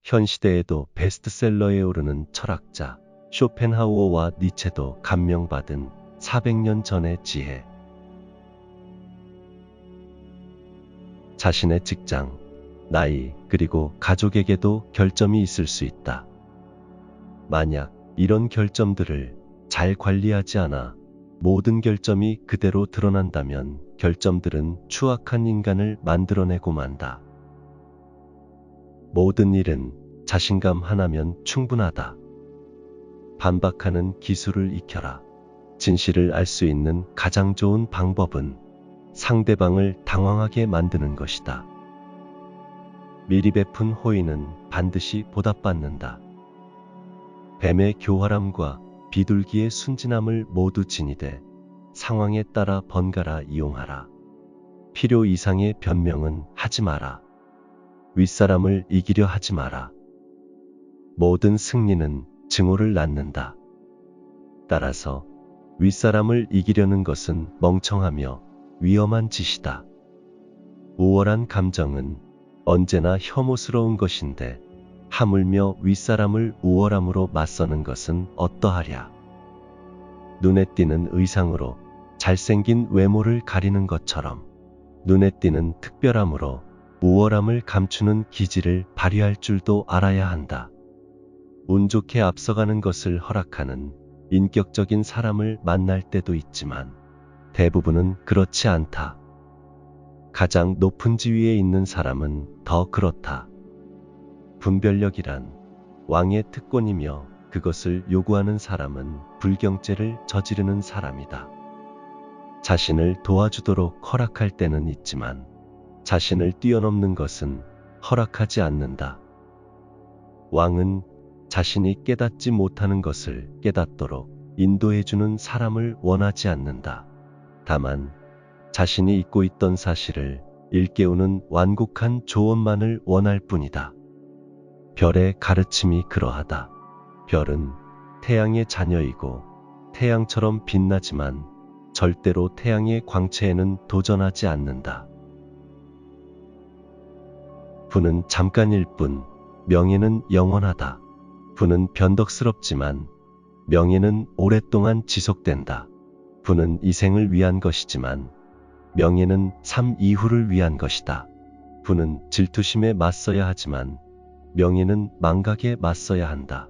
현 시대에도 베스트셀러에 오르는 철학자 쇼펜하우어와 니체도 감명받은 400년 전의 지혜. 자신의 직장, 나이, 그리고 가족에게도 결점이 있을 수 있다. 만약 이런 결점들을 잘 관리하지 않아 모든 결점이 그대로 드러난다면 결점들은 추악한 인간을 만들어내고 만다. 모든 일은 자신감 하나면 충분하다. 반박하는 기술을 익혀라. 진실을 알 수 있는 가장 좋은 방법은 상대방을 당황하게 만드는 것이다. 미리 베푼 호의는 반드시 보답받는다. 뱀의 교활함과 비둘기의 순진함을 모두 지니되 상황에 따라 번갈아 이용하라. 필요 이상의 변명은 하지 마라. 윗사람을 이기려 하지 마라. 모든 승리는 증오를 낳는다. 따라서 윗사람을 이기려는 것은 멍청하며 위험한 짓이다. 우월한 감정은 언제나 혐오스러운 것인데 하물며 윗사람을 우월함으로 맞서는 것은 어떠하랴. 눈에 띄는 의상으로 잘생긴 외모를 가리는 것처럼 눈에 띄는 특별함으로 우월함을 감추는 기질을 발휘할 줄도 알아야 한다. 운 좋게 앞서가는 것을 허락하는 인격적인 사람을 만날 때도 있지만 대부분은 그렇지 않다. 가장 높은 지위에 있는 사람은 더 그렇다. 분별력이란 왕의 특권이며 그것을 요구하는 사람은 불경죄를 저지르는 사람이다. 자신을 도와주도록 허락할 때는 있지만 자신을 뛰어넘는 것은 허락하지 않는다. 왕은 자신이 깨닫지 못하는 것을 깨닫도록 인도해주는 사람을 원하지 않는다. 다만 자신이 잊고 있던 사실을 일깨우는 완곡한 조언만을 원할 뿐이다. 별의 가르침이 그러하다. 별은 태양의 자녀이고 태양처럼 빛나지만 절대로 태양의 광채에는 도전하지 않는다. 부는 잠깐일 뿐, 명예는 영원하다. 부는 변덕스럽지만 명예는 오랫동안 지속된다. 부는 이 생을 위한 것이지만 명예는 삶 이후를 위한 것이다. 부는 질투심에 맞서야 하지만 명예는 망각에 맞서야 한다.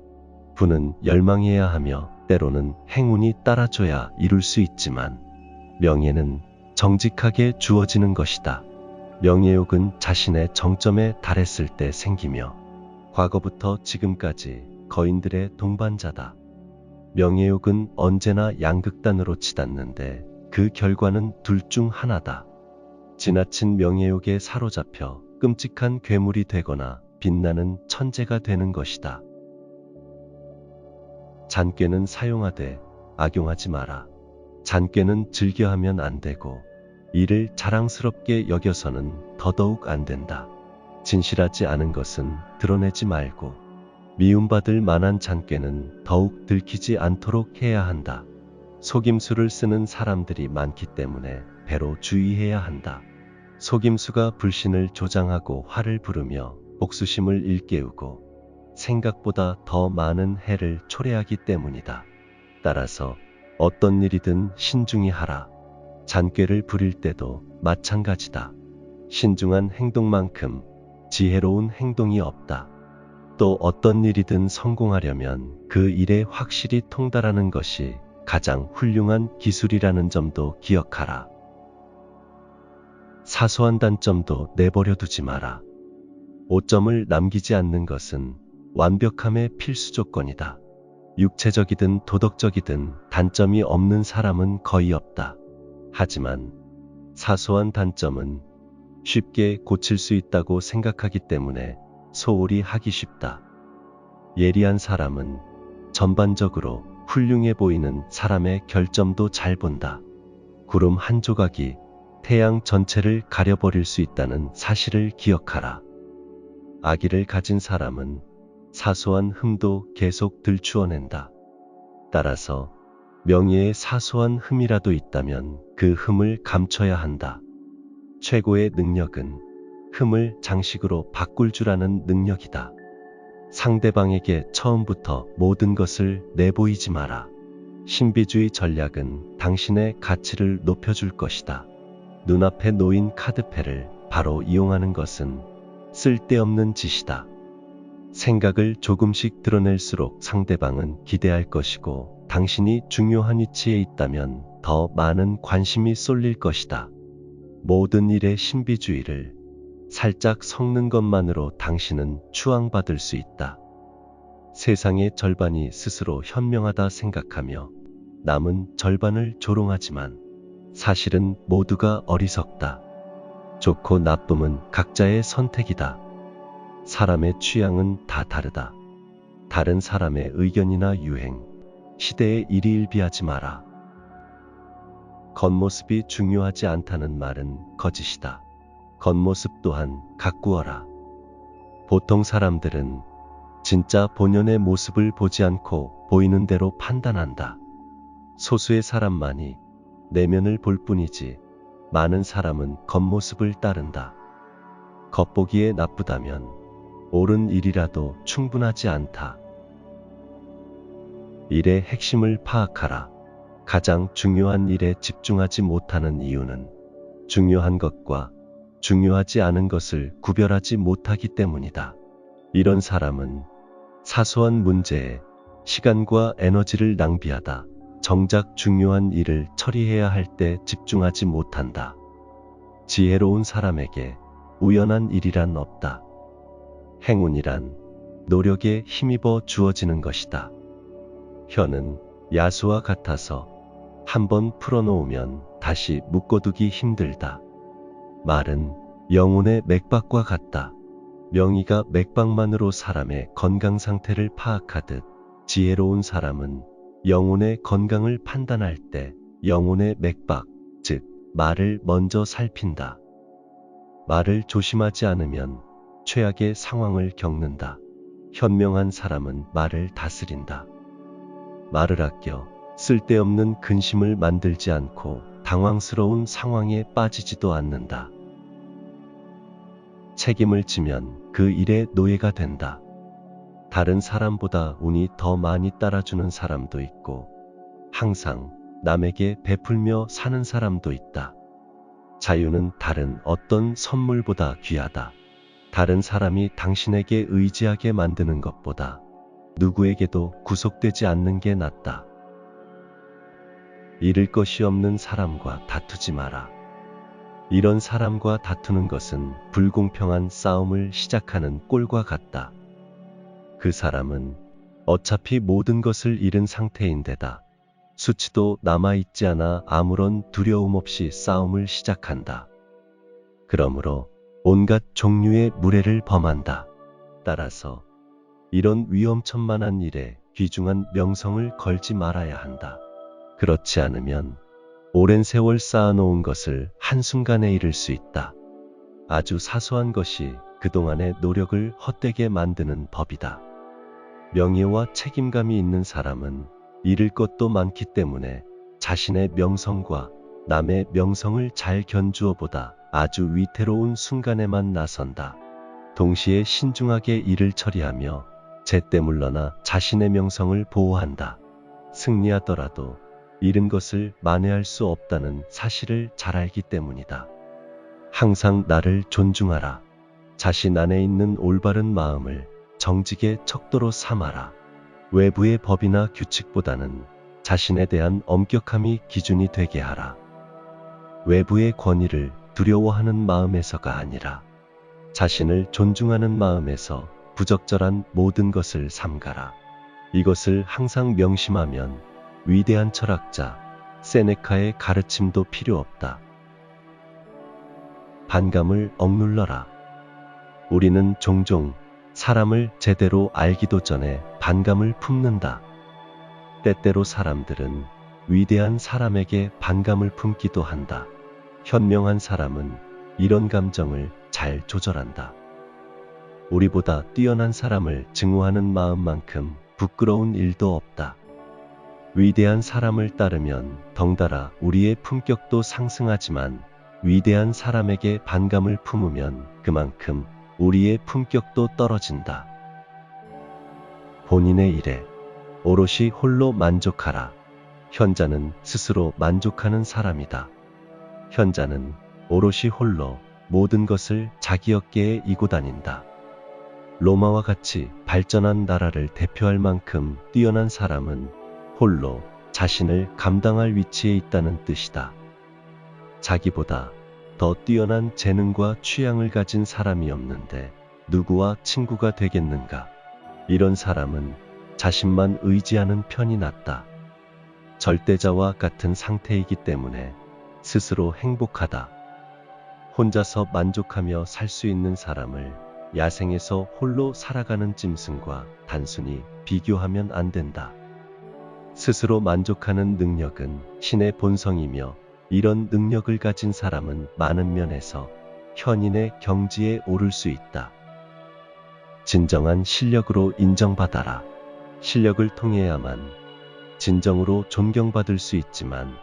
부는 열망해야 하며 때로는 행운이 따라줘야 이룰 수 있지만 명예는 정직하게 주어지는 것이다. 명예욕은 자신의 정점에 달했을 때 생기며 과거부터 지금까지 거인들의 동반자다. 명예욕은 언제나 양극단으로 치닫는데 그 결과는 둘 중 하나다. 지나친 명예욕에 사로잡혀 끔찍한 괴물이 되거나 빛나는 천재가 되는 것이다. 잔꾀는 사용하되 악용하지 마라. 잔꾀는 즐겨하면 안 되고 이를 자랑스럽게 여겨서는 더더욱 안 된다. 진실하지 않은 것은 드러내지 말고 미움받을 만한 잔꾀는 더욱 들키지 않도록 해야 한다. 속임수를 쓰는 사람들이 많기 때문에 배로 주의해야 한다. 속임수가 불신을 조장하고 화를 부르며 복수심을 일깨우고 생각보다 더 많은 해를 초래하기 때문이다. 따라서 어떤 일이든 신중히 하라. 잔꾀를 부릴 때도 마찬가지다. 신중한 행동만큼 지혜로운 행동이 없다. 또 어떤 일이든 성공하려면 그 일에 확실히 통달하는 것이 가장 훌륭한 기술이라는 점도 기억하라. 사소한 단점도 내버려 두지 마라. 오점을 남기지 않는 것은 완벽함의 필수 조건이다. 육체적이든 도덕적이든 단점이 없는 사람은 거의 없다. 하지만 사소한 단점은 쉽게 고칠 수 있다고 생각하기 때문에 소홀히 하기 쉽다. 예리한 사람은 전반적으로 훌륭해 보이는 사람의 결점도 잘 본다. 구름 한 조각이 태양 전체를 가려버릴 수 있다는 사실을 기억하라. 악의를 가진 사람은 사소한 흠도 계속 들추어낸다. 따라서 명예에 사소한 흠이라도 있다면 그 흠을 감춰야 한다. 최고의 능력은 흠을 장식으로 바꿀 줄 아는 능력이다. 상대방에게 처음부터 모든 것을 내보이지 마라. 신비주의 전략은 당신의 가치를 높여줄 것이다. 눈앞에 놓인 카드패를 바로 이용하는 것은 쓸데없는 짓이다. 생각을 조금씩 드러낼수록 상대방은 기대할 것이고, 당신이 중요한 위치에 있다면 더 많은 관심이 쏠릴 것이다. 모든 일의 신비주의를 살짝 섞는 것만으로 당신은 추앙받을 수 있다. 세상의 절반이 스스로 현명하다 생각하며 남은 절반을 조롱하지만 사실은 모두가 어리석다. 좋고 나쁨은 각자의 선택이다. 사람의 취향은 다 다르다. 다른 사람의 의견이나 유행, 시대에 일희일비하지 마라. 겉모습이 중요하지 않다는 말은 거짓이다. 겉모습 또한 가꾸어라. 보통 사람들은 진짜 본연의 모습을 보지 않고 보이는 대로 판단한다. 소수의 사람만이 내면을 볼 뿐이지 많은 사람은 겉모습을 따른다. 겉보기에 나쁘다면 옳은 일이라도 충분하지 않다. 일의 핵심을 파악하라. 가장 중요한 일에 집중하지 못하는 이유는 중요한 것과 중요하지 않은 것을 구별하지 못하기 때문이다. 이런 사람은 사소한 문제에 시간과 에너지를 낭비하다 정작 중요한 일을 처리해야 할 때 집중하지 못한다. 지혜로운 사람에게 우연한 일이란 없다. 행운이란 노력에 힘입어 주어지는 것이다. 혀는 야수와 같아서 한번 풀어놓으면 다시 묶어두기 힘들다. 말은 영혼의 맥박과 같다. 명의가 맥박만으로 사람의 건강 상태를 파악하듯 지혜로운 사람은 영혼의 건강을 판단할 때 영혼의 맥박, 즉 말을 먼저 살핀다. 말을 조심하지 않으면 최악의 상황을 겪는다. 현명한 사람은 말을 다스린다. 말을 아껴 쓸데없는 근심을 만들지 않고 당황스러운 상황에 빠지지도 않는다. 책임을 지면 그 일의 노예가 된다. 다른 사람보다 운이 더 많이 따라주는 사람도 있고, 항상 남에게 베풀며 사는 사람도 있다. 자유는 다른 어떤 선물보다 귀하다. 다른 사람이 당신에게 의지하게 만드는 것보다 누구에게도 구속되지 않는 게 낫다. 잃을 것이 없는 사람과 다투지 마라. 이런 사람과 다투는 것은 불공평한 싸움을 시작하는 꼴과 같다. 그 사람은 어차피 모든 것을 잃은 상태인데다 수치도 남아있지 않아 아무런 두려움 없이 싸움을 시작한다. 그러므로 온갖 종류의 무례를 범한다. 따라서 이런 위험천만한 일에 귀중한 명성을 걸지 말아야 한다. 그렇지 않으면 오랜 세월 쌓아놓은 것을 한순간에 잃을 수 있다. 아주 사소한 것이 그동안의 노력을 헛되게 만드는 법이다. 명예와 책임감이 있는 사람은 잃을 것도 많기 때문에 자신의 명성과 남의 명성을 잘 견주어 보다 아주 위태로운 순간에만 나선다. 동시에 신중하게 일을 처리하며 제때 물러나 자신의 명성을 보호한다. 승리하더라도 잃은 것을 만회할 수 없다는 사실을 잘 알기 때문이다. 항상 나를 존중하라. 자신 안에 있는 올바른 마음을 정직의 척도로 삼아라. 외부의 법이나 규칙보다는 자신에 대한 엄격함이 기준이 되게 하라. 외부의 권위를 두려워하는 마음에서가 아니라 자신을 존중하는 마음에서 부적절한 모든 것을 삼가라. 이것을 항상 명심하면 위대한 철학자 세네카의 가르침도 필요 없다. 반감을 억눌러라. 우리는 종종 사람을 제대로 알기도 전에 반감을 품는다. 때때로 사람들은 위대한 사람에게 반감을 품기도 한다. 현명한 사람은 이런 감정을 잘 조절한다. 우리보다 뛰어난 사람을 증오하는 마음만큼 부끄러운 일도 없다. 위대한 사람을 따르면 덩달아 우리의 품격도 상승하지만 위대한 사람에게 반감을 품으면 그만큼 우리의 품격도 떨어진다. 본인의 일에 오롯이 홀로 만족하라. 현자는 스스로 만족하는 사람이다. 현자는 오롯이 홀로 모든 것을 자기 어깨에 이고 다닌다. 로마와 같이 발전한 나라를 대표할 만큼 뛰어난 사람은 홀로 자신을 감당할 위치에 있다는 뜻이다. 자기보다 더 뛰어난 재능과 취향을 가진 사람이 없는데 누구와 친구가 되겠는가? 이런 사람은 자신만 의지하는 편이 낫다. 절대자와 같은 상태이기 때문에 스스로 행복하다. 혼자서 만족하며 살 수 있는 사람을 야생에서 홀로 살아가는 짐승과 단순히 비교하면 안 된다. 스스로 만족하는 능력은 신의 본성이며 이런 능력을 가진 사람은 많은 면에서 현인의 경지에 오를 수 있다. 진정한 실력으로 인정받아라. 실력을 통해야만 진정으로 존경받을 수 있지만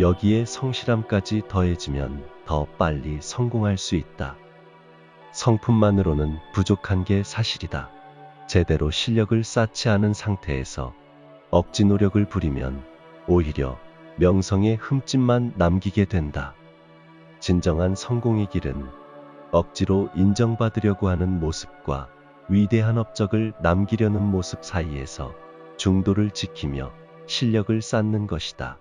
여기에 성실함까지 더해지면 더 빨리 성공할 수 있다. 성품만으로는 부족한 게 사실이다. 제대로 실력을 쌓지 않은 상태에서 억지 노력을 부리면 오히려 명성의 흠집만 남기게 된다. 진정한 성공의 길은 억지로 인정받으려고 하는 모습과 위대한 업적을 남기려는 모습 사이에서 중도를 지키며 실력을 쌓는 것이다.